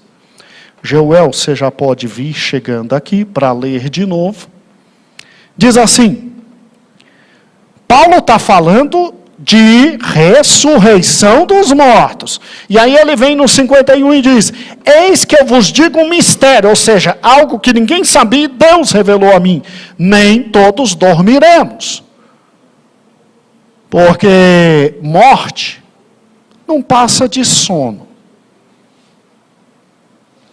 Joel, você já pode vir chegando aqui para ler de novo. Diz assim, Paulo está falando de ressurreição dos mortos. E aí ele vem no 51 e diz, eis que eu vos digo um mistério, ou seja, algo que ninguém sabia, Deus revelou a mim. Nem todos dormiremos. Porque morte não passa de sono.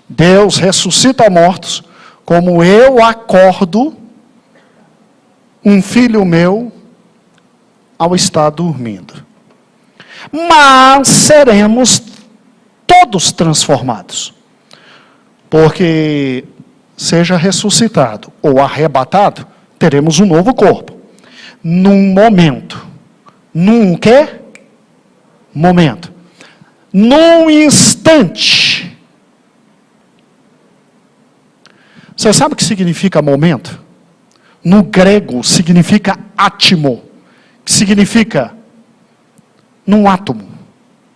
Deus ressuscita mortos, como eu acordo um filho meu ao estar dormindo. Mas seremos todos transformados. Porque seja ressuscitado ou arrebatado, teremos um novo corpo. Num momento. Num quê? Momento. Num instante. Você sabe o que significa momento? No grego significa átimo, que significa num átomo,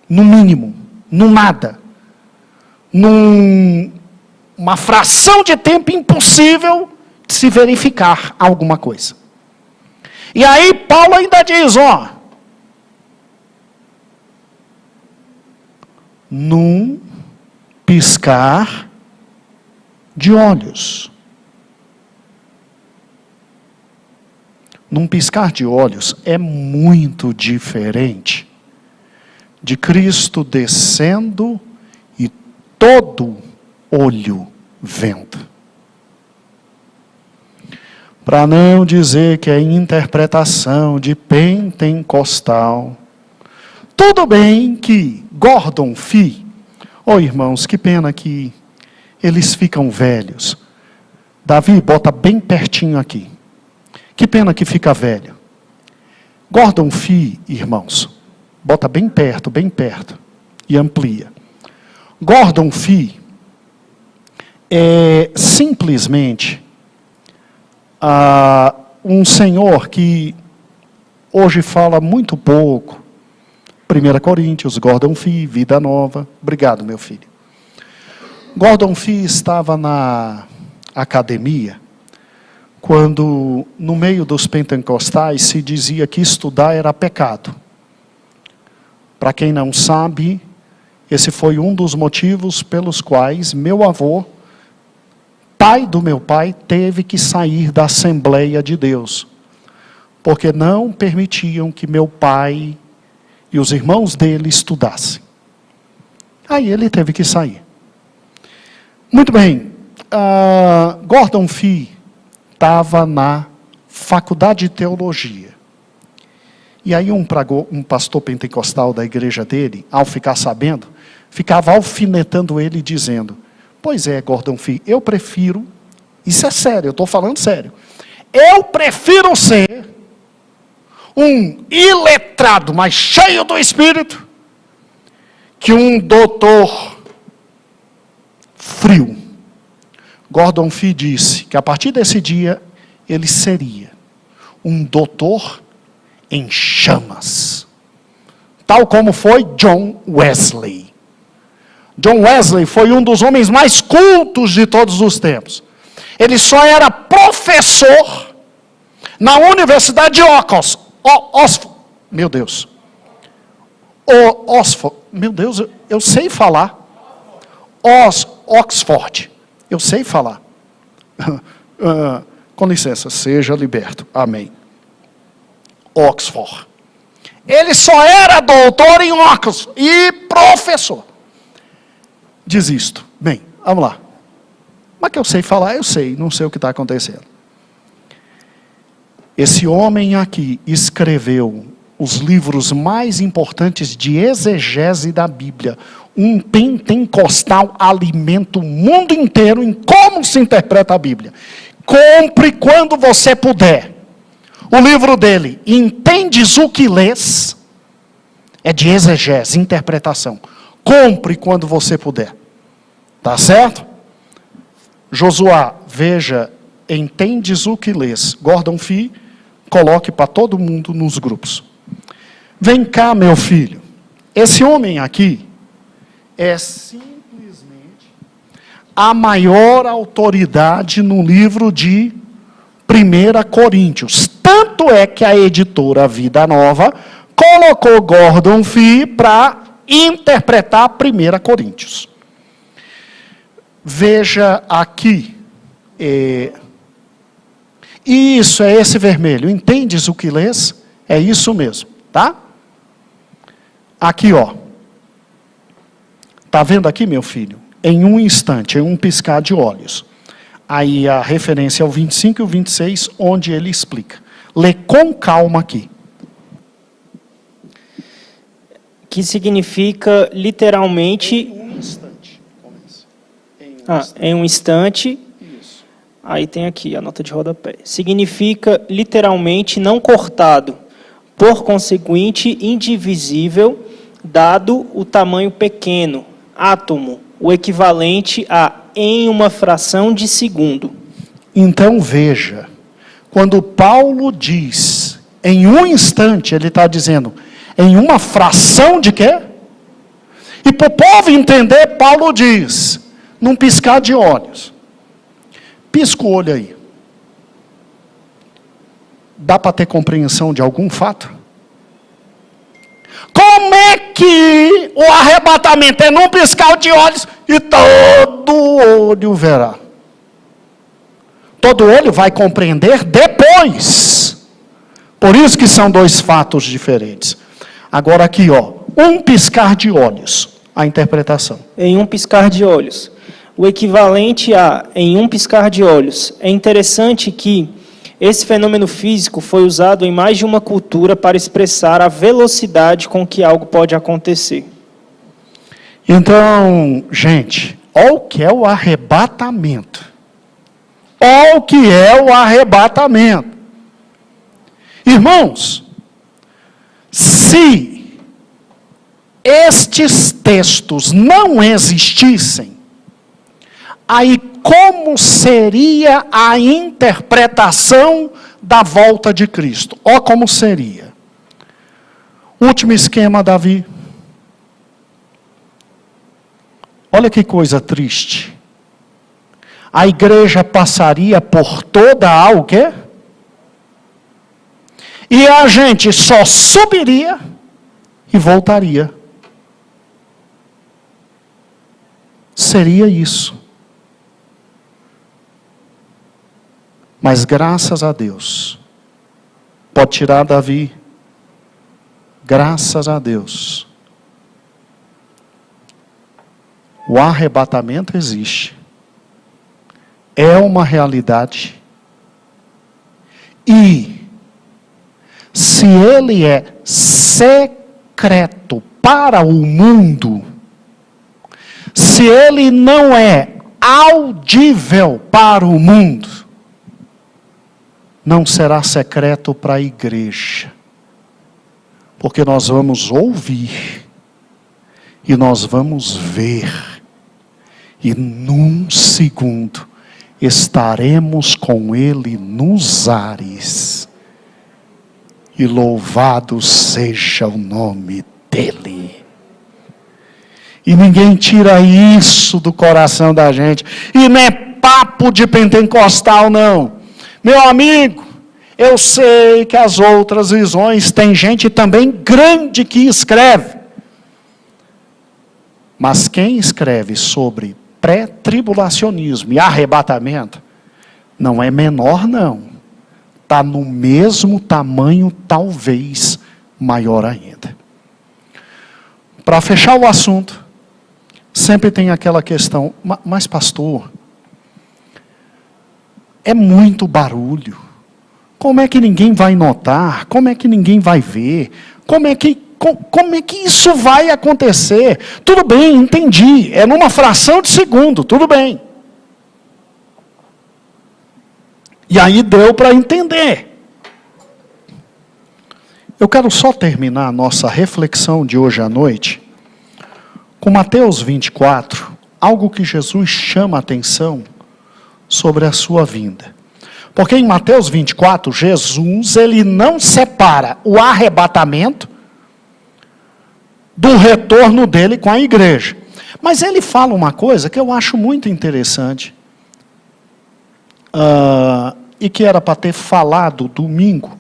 no mínimo, no nada, numa fração de tempo impossível de se verificar alguma coisa. E aí Paulo ainda diz, num piscar de olhos. Num piscar de olhos é muito diferente de Cristo descendo e todo olho vendo. para não dizer que é interpretação de pentecostal. Tudo bem que Gordon Fee, irmãos, que pena que eles ficam velhos. Davi, bota bem pertinho aqui. Que pena que fica velho. Gordon Fee, irmãos, bota bem perto e amplia. Gordon Fee é simplesmente um senhor que hoje fala muito pouco. 1 Coríntios, Gordon Fee, Vida Nova. Obrigado, meu filho. Gordon Fee estava na academia quando, no meio dos pentecostais, se dizia que estudar era pecado. Para quem não sabe, esse foi um dos motivos pelos quais meu avô, pai do meu pai, teve que sair da Assembleia de Deus, porque não permitiam que meu pai e os irmãos dele estudassem. Aí ele teve que sair. Muito bem, Gordon Fee estava na faculdade de teologia. E aí um pastor pentecostal da igreja dele, ao ficar sabendo, ficava alfinetando ele dizendo: pois é, Gordon Fee, eu prefiro, isso é sério, eu estou falando sério, eu prefiro ser um iletrado, mas cheio do Espírito, que um doutor frio. Gordon Fee disse que a partir desse dia, ele seria um doutor em chamas. Tal como foi John Wesley. John Wesley foi um dos homens mais cultos de todos os tempos. Ele só era professor na Universidade de Oxford. Meu Deus. Oxford. Meu Deus, eu sei falar. Oxford. Eu sei falar. Com licença, seja liberto. Amém. Oxford. Ele só era doutor em Oxford e professor. Desisto. Bem, vamos lá. Mas que eu sei falar, eu sei. Não sei o que está acontecendo. Esse homem aqui escreveu os livros mais importantes de exegese da Bíblia. Um pentecostal alimenta o mundo inteiro em como se interpreta a Bíblia. Compre quando você puder. O livro dele, Entendes o que lês? É de exegese, interpretação. Compre quando você puder. Tá certo? Josué, veja, Entendes o que lês? Gordon Fee, coloque para todo mundo nos grupos. Vem cá, meu filho. Esse homem aqui é simplesmente a maior autoridade no livro de 1 Coríntios. Tanto é que a editora Vida Nova colocou Gordon Fee para interpretar 1 Coríntios. Veja aqui. Isso, é esse vermelho. Entendes o que lês? É isso mesmo, tá? Aqui, ó. Tá vendo aqui, meu filho? Em um instante, em um piscar de olhos. Aí a referência é o 25 e o 26, onde ele explica. Lê com calma aqui. Que significa literalmente... Em um instante. Em um instante. Isso. Aí tem aqui a nota de rodapé. Significa literalmente não cortado, por conseguinte indivisível, dado o tamanho pequeno, átomo, o equivalente a em uma fração de segundo. Então veja, quando Paulo diz em um instante, ele está dizendo em uma fração de quê? E para o povo entender, Paulo diz, num piscar de olhos. Pisca o olho aí. Dá para ter compreensão de algum fato? Como é que o arrebatamento é num piscar de olhos e todo olho verá? Todo olho vai compreender depois. Por isso que são dois fatos diferentes. Agora aqui, ó, um piscar de olhos, a interpretação. Em um piscar de olhos. O equivalente a em um piscar de olhos. É interessante que Esse fenômeno físico foi usado em mais de uma cultura para expressar a velocidade com que algo pode acontecer. Então, gente, olha o que é o arrebatamento. Olha o que é o arrebatamento. Irmãos, se estes textos não existissem, aí como seria a interpretação da volta de Cristo? Ó como seria. Último esquema, Davi. Olha que coisa triste. A igreja passaria por toda a o quê? E a gente só subiria e voltaria. Seria isso. Mas graças a Deus, pode tirar Davi, graças a Deus, o arrebatamento existe, é uma realidade, e se ele é secreto para o mundo, se ele não é audível para o mundo, não será secreto para a igreja, porque nós vamos ouvir, e nós vamos ver, e num segundo, estaremos com ele nos ares, e louvado seja o nome dele. E ninguém tira isso do coração da gente, e não é papo de pentecostal não. Meu amigo, eu sei que as outras visões, tem gente também grande que escreve. Mas quem escreve sobre pré-tribulacionismo e arrebatamento, não é menor não. Está no mesmo tamanho, talvez maior ainda. Para fechar o assunto, sempre tem aquela questão, mas pastor, é muito barulho. Como é que ninguém vai notar? Como é que ninguém vai ver? Como é que isso vai acontecer? Tudo bem, entendi. É numa fração de segundo, tudo bem. E aí deu para entender. Eu quero só terminar a nossa reflexão de hoje à noite com Mateus 24, algo que Jesus chama a atenção sobre a sua vinda. Porque em Mateus 24, Jesus, ele não separa o arrebatamento do retorno dele com a igreja. Mas ele fala uma coisa que eu acho muito interessante, e que era para ter falado domingo,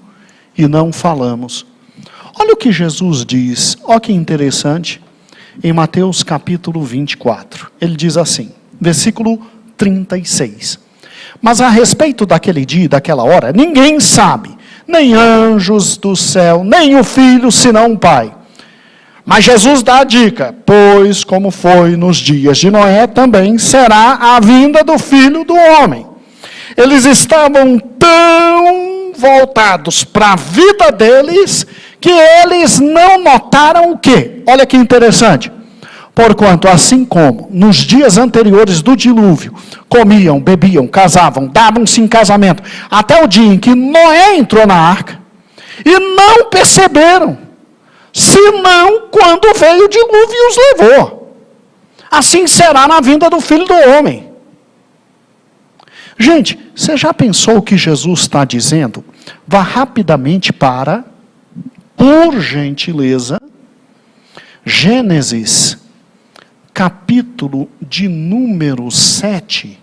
e não falamos. Olha o que Jesus diz, olha que interessante, em Mateus capítulo 24. Ele diz assim, versículo 36. Mas a respeito daquele dia e daquela hora, ninguém sabe, nem anjos do céu, nem o Filho, senão o Pai. Mas Jesus dá a dica, pois como foi nos dias de Noé, também será a vinda do Filho do Homem. Eles estavam tão voltados para a vida deles, que eles não notaram o quê? Olha que interessante. Porquanto, assim como nos dias anteriores do dilúvio, comiam, bebiam, casavam, davam-se em casamento, até o dia em que Noé entrou na arca, e não perceberam, senão quando veio o dilúvio e os levou. Assim será na vinda do Filho do Homem. Gente, você já pensou o que Jesus está dizendo? Vá rapidamente para, por gentileza, Gênesis, capítulo de número 7.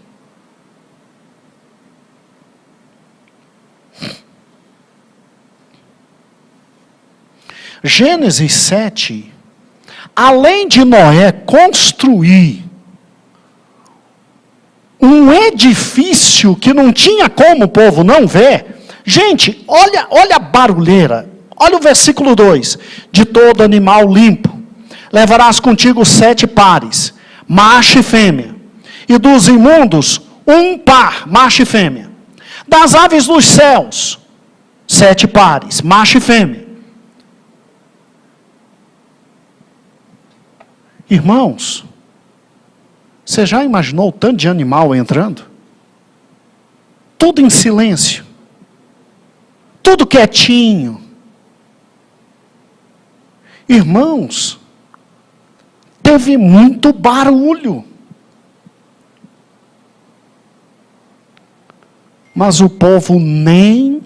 Gênesis 7, além de Noé construir um edifício que não tinha como o povo não ver, gente, olha a barulheira, olha o versículo 2, de todo animal limpo, levarás contigo 7 pares, macho e fêmea, e dos imundos, um par, macho e fêmea. Das aves dos céus, 7 pares, macho e fêmea. Irmãos, você já imaginou o tanto de animal entrando? Tudo em silêncio. Tudo quietinho. Irmãos, teve muito barulho. Mas o povo nem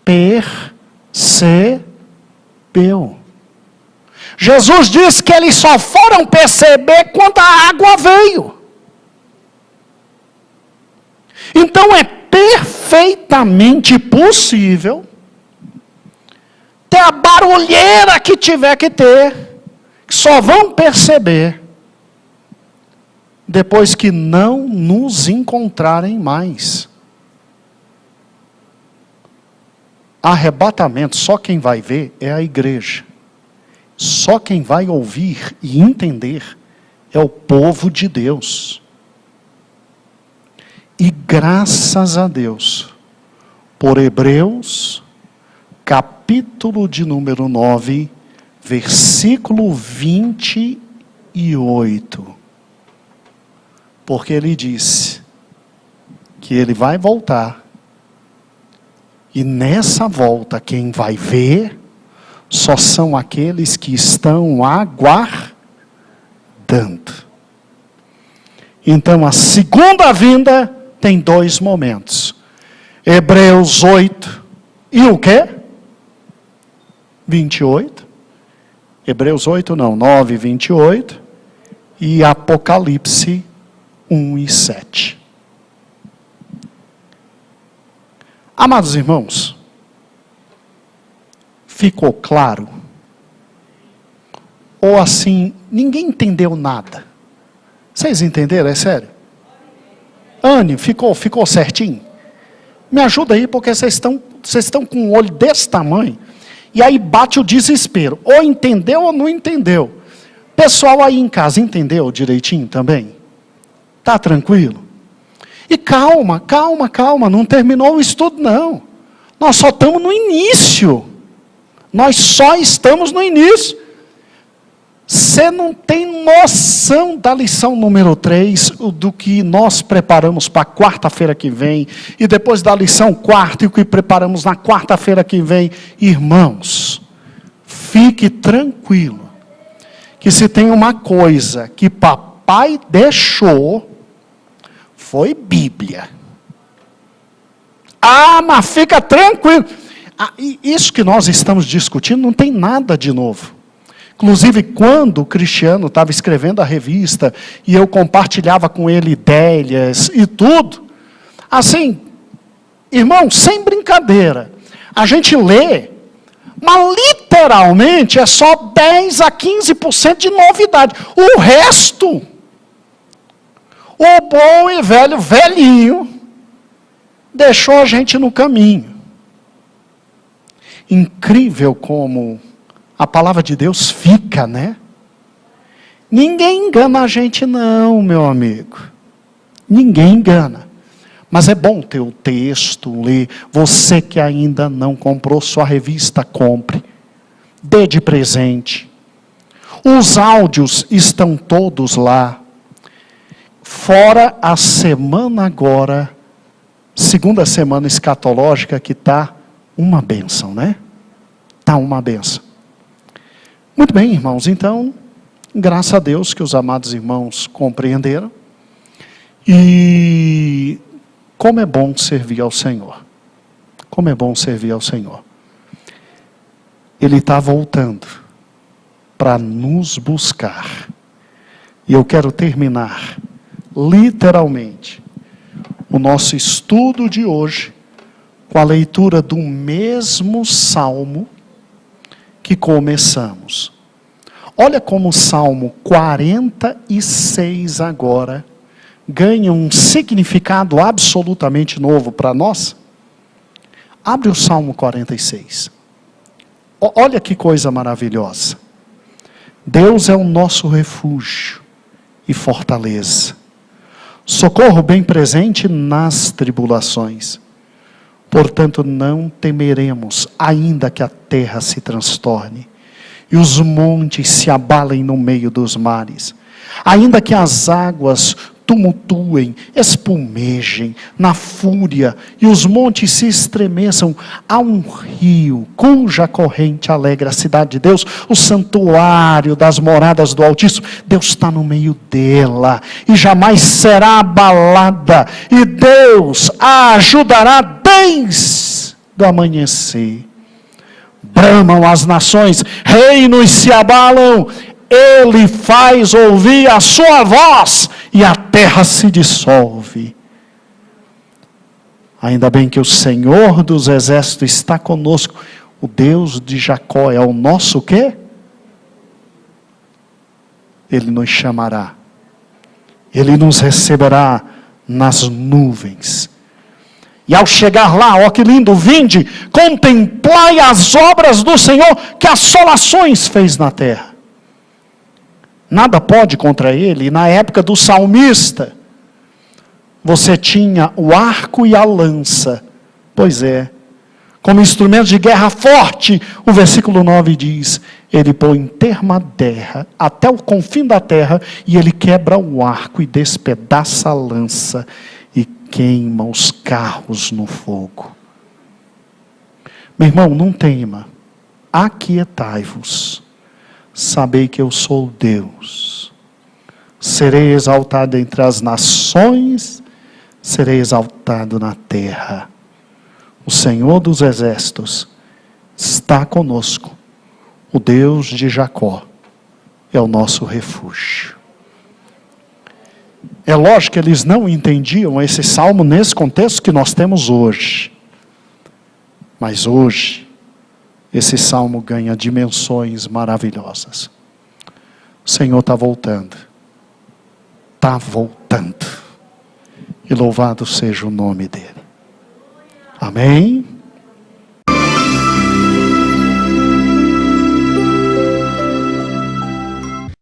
percebeu. Jesus disse que eles só foram perceber quando a água veio. Então é perfeitamente possível ter a barulheira que tiver que ter, que só vão perceber depois que não nos encontrarem mais. Arrebatamento, só quem vai ver é a igreja. Só quem vai ouvir e entender é o povo de Deus. E graças a Deus, por Hebreus, capítulo de número 9, versículo 28. Porque ele disse que ele vai voltar. E nessa volta, quem vai ver só são aqueles que estão aguardando. Então, a segunda vinda tem 2 momentos. Hebreus 8 e o quê? 28. Hebreus 8 não, 9 e 28. E Apocalipse 1 e 7. Amados irmãos, ficou claro? Ou assim, ninguém entendeu nada? Vocês entenderam? É sério? Anne, ficou certinho? Me ajuda aí, porque vocês estão com um olho desse tamanho, e aí bate o desespero. Ou entendeu ou não entendeu. Pessoal aí em casa, entendeu direitinho também? Tá tranquilo? E calma, não terminou o estudo não. Nós só estamos no início. Nós só estamos no início. Você não tem noção da lição número 3, do que nós preparamos para quarta-feira que vem, e depois da lição 4, e o que preparamos na quarta-feira que vem. Irmãos, fique tranquilo, que se tem uma coisa que papai deixou, foi Bíblia. Mas fica tranquilo. Isso que nós estamos discutindo não tem nada de novo. Inclusive, quando o Cristiano estava escrevendo a revista, e eu compartilhava com ele ideias e tudo, assim, irmão, sem brincadeira, a gente lê, mas literalmente é só 10 a 15% de novidade. O resto, o bom e velho velhinho deixou a gente no caminho. Incrível como a palavra de Deus fica, né? Ninguém engana a gente não, meu amigo. Ninguém engana. Mas é bom ter o texto, ler. Você que ainda não comprou sua revista, compre. Dê de presente. Os áudios estão todos lá. Fora a semana agora, segunda semana escatológica, que está uma bênção, né? Está uma bênção. Muito bem, irmãos, então, graças a Deus que os amados irmãos compreenderam. E como é bom servir ao Senhor. Como é bom servir ao Senhor. Ele está voltando para nos buscar. E eu quero terminar, literalmente, o nosso estudo de hoje com a leitura do mesmo salmo que começamos. Olha como o Salmo 46 agora ganha um significado absolutamente novo para nós. Abre o Salmo 46. Olha que coisa maravilhosa. Deus é o nosso refúgio e fortaleza, socorro bem presente nas tribulações. Portanto, não temeremos, ainda que a terra se transtorne e os montes se abalem no meio dos mares, ainda que as águas tumultuem, espumejem na fúria e os montes se estremeçam. Há um rio cuja corrente alegra a cidade de Deus, o santuário das moradas do Altíssimo. Deus está no meio dela e jamais será abalada, e Deus a ajudará desde o amanhecer. Bramam as nações, reinos se abalam, Ele faz ouvir a sua voz e a terra se dissolve. Ainda bem que o Senhor dos exércitos está conosco. O Deus de Jacó é o nosso quê? Ele nos chamará. Ele nos receberá nas nuvens. E ao chegar lá, ó que lindo, vinde, contemplai as obras do Senhor, que assolações fez na terra. Nada pode contra ele. E na época do salmista, você tinha o arco e a lança. Pois é, como instrumento de guerra forte, o versículo 9 diz, ele põe em termo a terra, até o confim da terra, e ele quebra o arco e despedaça a lança, e queima os carros no fogo. Meu irmão, não tema, aquietai-vos. Sabei que eu sou Deus. Serei exaltado entre as nações, serei exaltado na terra. O Senhor dos exércitos está conosco. O Deus de Jacó é o nosso refúgio. É lógico que eles não entendiam esse salmo nesse contexto que nós temos hoje. Mas hoje, esse salmo ganha dimensões maravilhosas. O Senhor está voltando. Está voltando. E louvado seja o nome dEle. Amém?